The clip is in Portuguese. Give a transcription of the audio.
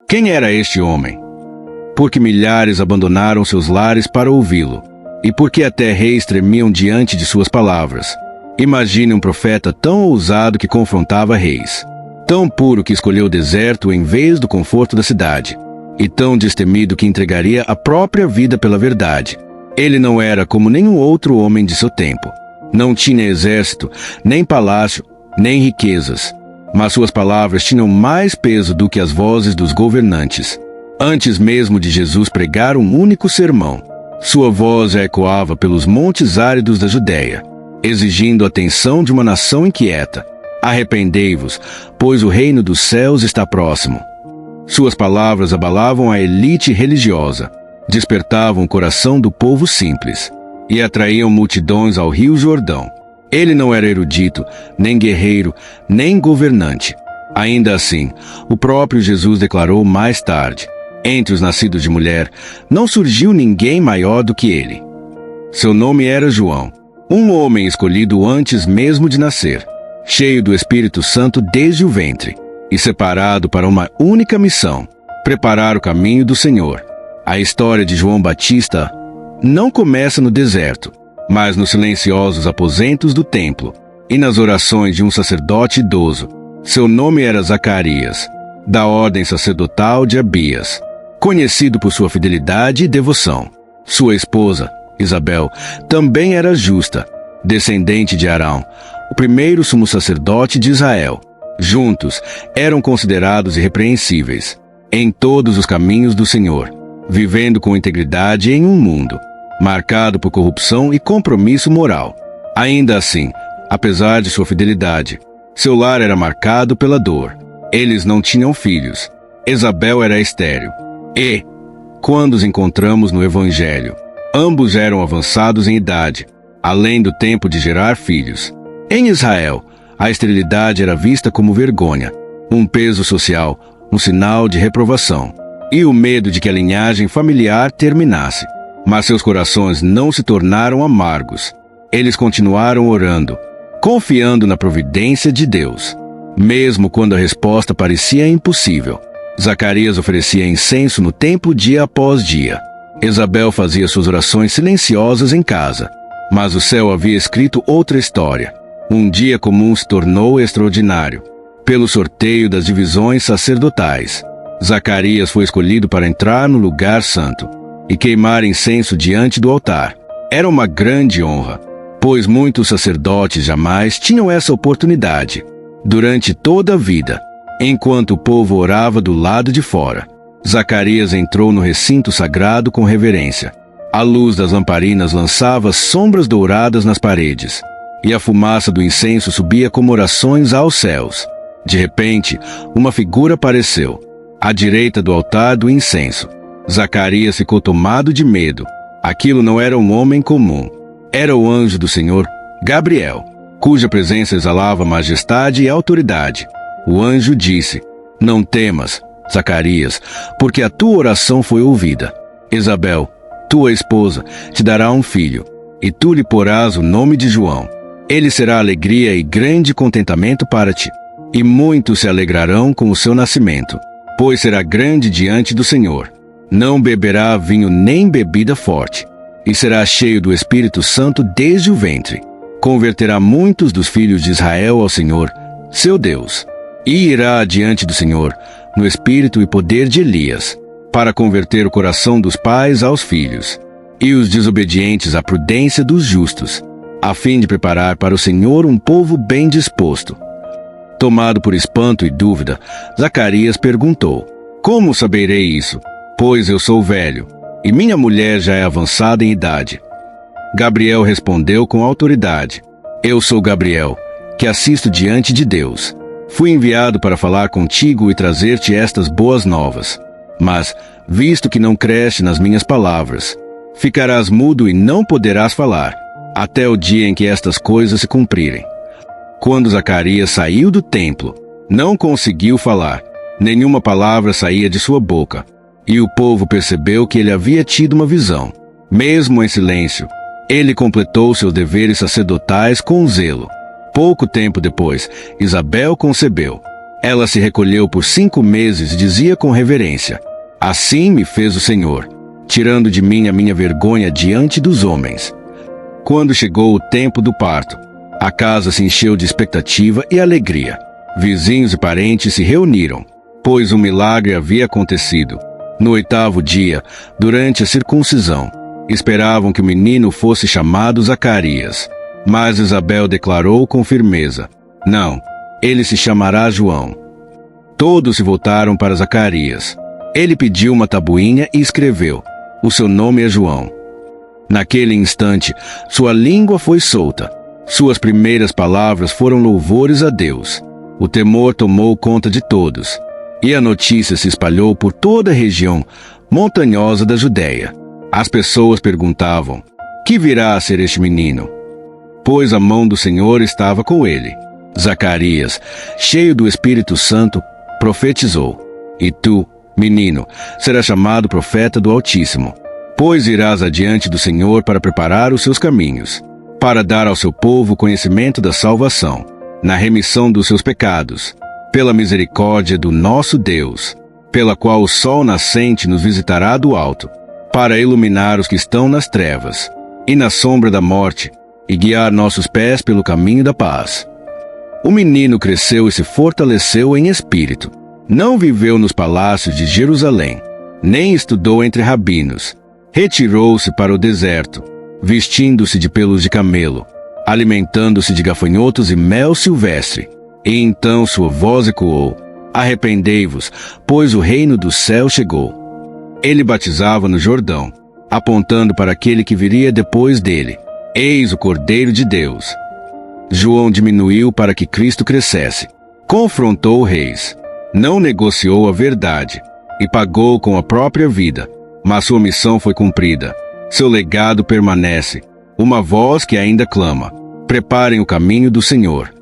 Quem era este homem? Porque milhares abandonaram seus lares para ouvi-lo, e porque até reis tremiam diante de suas palavras. Imagine um profeta tão ousado que confrontava reis, tão puro que escolheu o deserto em vez do conforto da cidade, e tão destemido que entregaria a própria vida pela verdade. Ele não era como nenhum outro homem de seu tempo. Não tinha exército, nem palácio, nem riquezas, mas suas palavras tinham mais peso do que as vozes dos governantes. Antes mesmo de Jesus pregar um único sermão, sua voz já ecoava pelos montes áridos da Judéia, exigindo a atenção de uma nação inquieta. Arrependei-vos, pois o reino dos céus está próximo. Suas palavras abalavam a elite religiosa, despertavam o coração do povo simples e atraíam multidões ao Rio Jordão. Ele não era erudito, nem guerreiro, nem governante. Ainda assim, o próprio Jesus declarou mais tarde: entre os nascidos de mulher, não surgiu ninguém maior do que ele. Seu nome era João, um homem escolhido antes mesmo de nascer, cheio do Espírito Santo desde o ventre, e separado para uma única missão: preparar o caminho do Senhor. A história de João Batista não começa no deserto, mas nos silenciosos aposentos do templo e nas orações de um sacerdote idoso. Seu nome era Zacarias, da ordem sacerdotal de Abias, conhecido por sua fidelidade e devoção. Sua esposa, Isabel, também era justa, descendente de Arão, o primeiro sumo sacerdote de Israel. Juntos, eram considerados irrepreensíveis em todos os caminhos do Senhor, vivendo com integridade em um mundo marcado por corrupção e compromisso moral. Ainda assim, apesar de sua fidelidade, seu lar era marcado pela dor. Eles não tinham filhos. Isabel era estéril. E, quando os encontramos no Evangelho, ambos eram avançados em idade, além do tempo de gerar filhos. Em Israel, a esterilidade era vista como vergonha, um peso social, um sinal de reprovação, e o medo de que a linhagem familiar terminasse. Mas seus corações não se tornaram amargos. Eles continuaram orando, confiando na providência de Deus, mesmo quando a resposta parecia impossível. Zacarias oferecia incenso no templo dia após dia. Isabel fazia suas orações silenciosas em casa. Mas o céu havia escrito outra história. Um dia comum se tornou extraordinário, pelo sorteio das divisões sacerdotais. Zacarias foi escolhido para entrar no lugar santo e queimar incenso diante do altar. Era uma grande honra, pois muitos sacerdotes jamais tinham essa oportunidade. Durante toda a vida, enquanto o povo orava do lado de fora, Zacarias entrou no recinto sagrado com reverência. A luz das lamparinas lançava sombras douradas nas paredes, e a fumaça do incenso subia como orações aos céus. De repente, uma figura apareceu, à direita do altar do incenso. Zacarias ficou tomado de medo. Aquilo não era um homem comum. Era o anjo do Senhor, Gabriel, cuja presença exalava majestade e autoridade. O anjo disse: não temas, Zacarias, porque a tua oração foi ouvida. Isabel, tua esposa, te dará um filho, e tu lhe porás o nome de João. Ele será alegria e grande contentamento para ti, e muitos se alegrarão com o seu nascimento, pois será grande diante do Senhor. Não beberá vinho nem bebida forte, e será cheio do Espírito Santo desde o ventre. Converterá muitos dos filhos de Israel ao Senhor, seu Deus, e irá diante do Senhor, no espírito e poder de Elias, para converter o coração dos pais aos filhos, e os desobedientes à prudência dos justos, a fim de preparar para o Senhor um povo bem disposto. Tomado por espanto e dúvida, Zacarias perguntou: como saberei isso? Pois eu sou velho, e minha mulher já é avançada em idade. Gabriel respondeu com autoridade: eu sou Gabriel, que assisto diante de Deus. Fui enviado para falar contigo e trazer-te estas boas novas. Mas, visto que não creste nas minhas palavras, ficarás mudo e não poderás falar, até o dia em que estas coisas se cumprirem. Quando Zacarias saiu do templo, não conseguiu falar. Nenhuma palavra saía de sua boca. E o povo percebeu que ele havia tido uma visão. Mesmo em silêncio, ele completou seus deveres sacerdotais com zelo. Pouco tempo depois, Isabel concebeu. Ela se recolheu por 5 meses e dizia com reverência: assim me fez o Senhor, tirando de mim a minha vergonha diante dos homens. Quando chegou o tempo do parto, a casa se encheu de expectativa e alegria. Vizinhos e parentes se reuniram, pois um milagre havia acontecido. No 8º dia, durante a circuncisão, esperavam que o menino fosse chamado Zacarias. Mas Isabel declarou com firmeza: não, ele se chamará João. Todos se voltaram para Zacarias. Ele pediu uma tabuinha e escreveu: o seu nome é João. Naquele instante, sua língua foi solta. Suas primeiras palavras foram louvores a Deus. O temor tomou conta de todos, e a notícia se espalhou por toda a região montanhosa da Judéia. As pessoas perguntavam: que virá a ser este menino? Pois a mão do Senhor estava com ele. Zacarias, cheio do Espírito Santo, profetizou: e tu, menino, serás chamado profeta do Altíssimo, pois irás adiante do Senhor para preparar os seus caminhos, para dar ao seu povo conhecimento da salvação, na remissão dos seus pecados, pela misericórdia do nosso Deus, pela qual o sol nascente nos visitará do alto, para iluminar os que estão nas trevas e na sombra da morte, e guiar nossos pés pelo caminho da paz. O menino cresceu e se fortaleceu em espírito. Não viveu nos palácios de Jerusalém, nem estudou entre rabinos. Retirou-se para o deserto, vestindo-se de pelos de camelo, alimentando-se de gafanhotos e mel silvestre. E então sua voz ecoou: arrependei-vos, pois o reino do céu chegou. Ele batizava no Jordão, apontando para aquele que viria depois dele: eis o Cordeiro de Deus. João diminuiu para que Cristo crescesse. Confrontou reis, não negociou a verdade e pagou com a própria vida. Mas sua missão foi cumprida. Seu legado permanece. Uma voz que ainda clama: preparem o caminho do Senhor.